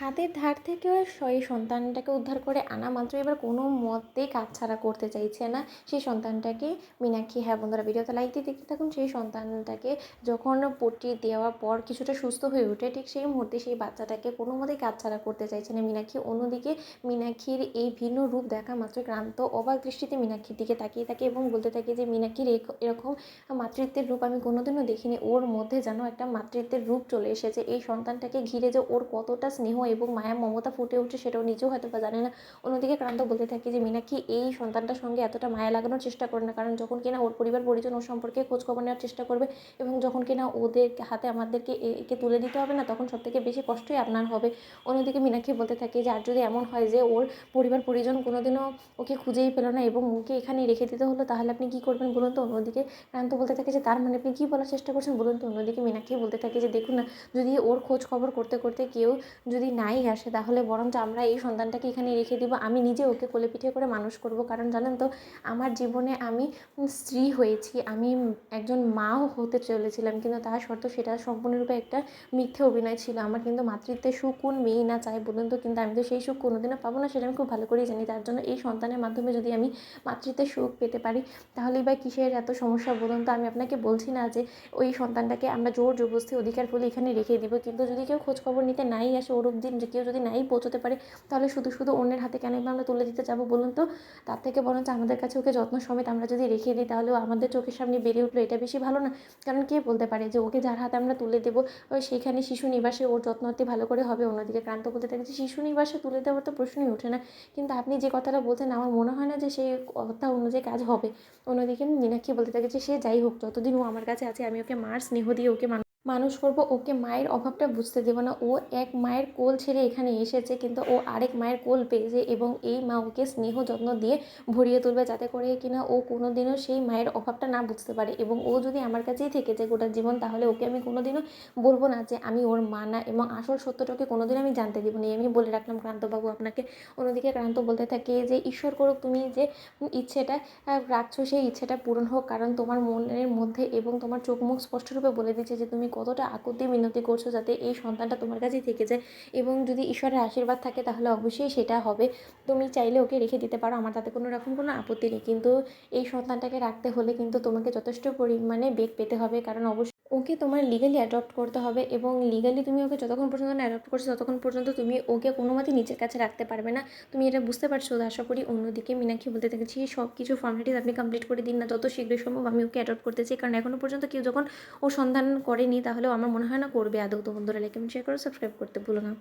হাতের ধার থেকে এই সন্তানটাকে উদ্ধার করে আনা মাত্র এবার কোনো মতেই কাটছাড়া করতে চাইছে না সেই সন্তানটাকে মীনাক্ষী। হ্যাঁ বন্ধুরা, ভিডিওতে লাইক দিয়ে দেখতে থাকুন। সেই সন্তানটাকে যখন পট্টি দেওয়ার পর কিছুটা সুস্থ হয়ে ওঠে, ঠিক সেই মুহূর্তে সেই বাচ্চাটাকে কোনো মতেই কাটছাড়া করতে চাইছে না মীনাক্ষী। অন্যদিকে মীনাক্ষীর এই ভিন্ন রূপ দেখা মাত্র ক্রান্ত অবাক দৃষ্টিতে মীনাক্ষীর দিকে তাকিয়ে থাকে এবং বলতে থাকে যে মীনাক্ষীর এরকম মাতৃত্বের রূপ আমি কোনোদিনও দেখিনি। ওর মধ্যে যেন একটা মাতৃত্বের রূপ চলে এসেছে। এই সন্তানটাকে ঘিরে যে ওর কতটা স্নেহ এবং মায়া মমতা ফুটে উঠছে সেটাও নিজেও হয়তো বা জানে না। অন্যদিকে ক্রান্ত বলতে থাকে যে মীনাক্ষী এই সন্তানটার সঙ্গে এতটা মায়া লাগানোর চেষ্টা করে না, কারণ যখন কিনা ওর পরিবার পরিজন ওর সম্পর্কে খোঁজখবর নেওয়ার চেষ্টা করবে এবং যখন কিনা ওদের হাতে আমাদেরকে একে তুলে দিতে হবে না, তখন সবথেকে বেশি কষ্টই আপনার হবে। অন্যদিকে মীনাক্ষী বলতে থাকে যে আর যদি এমন হয় যে ওর পরিবার পরিজন কোনোদিনও ওকে খুঁজেই পেল না এবং ওকে এখানেই রেখে দিতে হলো, তাহলে আপনি কী করবেন বলুন তো। অন্যদিকে ক্রান্ত বলতে থাকে যে তার মানে আপনি কী বলার চেষ্টা করছেন বলুন তো। অন্যদিকে মীনাক্ষী বলতে থাকে যে দেখুন না, যদি ওর খোঁজ খবর করতে করতে কেউ যদি নাই আসে, তাহলে বরঞ্চ আমরা এই সন্তানটাকে এখানে রেখে দিব। আমি নিজে ওকে কোলে পিঠে করে মানুষ করব, কারণ জানেন তো আমার জীবনে আমি স্ত্রী হয়েছি, আমি একজন মাও হতে চলেছিলাম, কিন্তু তার সত্ত্বেও সেটা সম্পূর্ণরূপে একটা মিথ্যে অভিনয় ছিল। আমার কিন্তু মাতৃত্বের সুখ কোন মেয়েই না চায় বলুন তো, কিন্তু আমি তো সেই সুখ কোনোদিনও পাবো না, সেটা আমি খুব ভালো করেই জানি। তার জন্য এই সন্তানের মাধ্যমে যদি আমি মাতৃত্বের সুখ পেতে পারি, তাহলেই বা কিসের এত সমস্যা বলুন তো। আমি আপনাকে বলছি না যে ওই সন্তানটাকে আমরা জোর জবরদস্তি অধিকার বলে এখানে রেখে দিব, কিন্তু যদি কেউ খোঁজখবর নিতে নাই আসে, ওর অবধি কেউ যদি নাই পৌঁছতে পারে, তাহলে শুধু শুধু অন্যের হাতে কেন আমরা তুলে দিতে যাবো বলুন তো। তার থেকে বরঞ্চ আমাদের কাছে ওকে যত্ন সমেত আমরা যদি রেখে দিই, তাহলেও আমাদের চোখের সামনে বেড়ে উঠলো, এটা বেশি ভালো না? কারণ কে বলতে পারে যে ওকে যার হাতে আমরা তুলে দেবো সেইখানে শিশু নিবাসে ওর যত্নটি ভালো করে হবে। অন্যদিকে ক্রান্ত বলতে থাকে যে শিশু নিবাসে তুলে দেওয়ার তো প্রশ্নই ওঠে না, কিন্তু আপনি যে কথাটা বলছেন আমার মনে হয় না যে সেই কথা অনুযায়ী কাজ হবে। অন্যদিকে মীনাক্ষী বলতে থাকে যে সে যাই হোক, যতদিন ও আমার কাছে আছে আমি ওকে মার স্নেহ দিয়ে ওকে মানুষ করব, ওকে মায়ের অভাবটা বুঝতে দেবো না। ও এক মায়ের কোল ছেড়ে এখানে এসেছে, কিন্তু ও আরেক মায়ের কোল পেয়েছে এবং এই মা ওকে স্নেহ যত্ন দিয়ে ভরিয়ে তুলবে, যাতে করে কিনা ও কোনোদিনও সেই মায়ের অভাবটা না বুঝতে পারে। এবং ও যদি আমার কাছেই থেকে যায় গোটা জীবন, তাহলে ওকে আমি কোনোদিনও বলবো না যে আমি ওর মা না, এবং আসল সত্যটাকে কোনোদিন আমি জানতে দেবো না। আমি বলে রাখলাম ক্রান্তবাবু আপনাকে। অন্যদিকে ক্রান্ত বলতে থাকে যে ঈশ্বর করুক তুমি যে ইচ্ছেটা রাখছো সেই ইচ্ছেটা পূরণ হোক, কারণ তোমার মনের মধ্যে এবং তোমার চোখ মুখ স্পষ্টরূপে বলে দিচ্ছে যে তুমি কতটা আকুতি মিনতি করছো যাতে এই সন্তানটা তোমার কাছেই থেকে যায়। এবং যদি ঈশ্বরের আশীর্বাদ থাকে তাহলে অবশ্যই সেটা হবে। তুমি চাইলে ওকে রেখে দিতে পারো, আমার তাতে কোনো রকম কোনো আপত্তি নেই, কিন্তু এই সন্তানটাকে রাখতে হলে কিন্তু তোমাকে যথেষ্ট পরিমাণে বেগ পেতে হবে, কারণ অবশ্যই ওকে তোমার লিগালি অ্যাডপ্ট করতে হবে। এবং লিগালি তুমি ওকে যতক্ষণ পর্যন্ত না অ্যাডপ্ট করছো, ততক্ষণ পর্যন্ত তুমি ওকে কোনো মতেই নিজের কাছে রাখতে পারবে না। তুমি এটা বুঝতে পারছো তো আশা করি। অন্যদিকে মীনাক্ষী বলতে থাকছি সব কিছু ফর্মালিটিস আপনি কমপ্লিট করে দিন না যত শীঘ্র সম্ভব, আমি ওকে অ্যাডপ্ট করতে চাই, কারণ এখনও পর্যন্ত কেউ যখন ও সন্ধান করেনি, তাহলেও আমার মনে হয় না করবে আদৌ। তো বন্ধুরা লাইক কমেন্ট শেয়ার করো, সাবস্ক্রাইব করতে ভুলো না।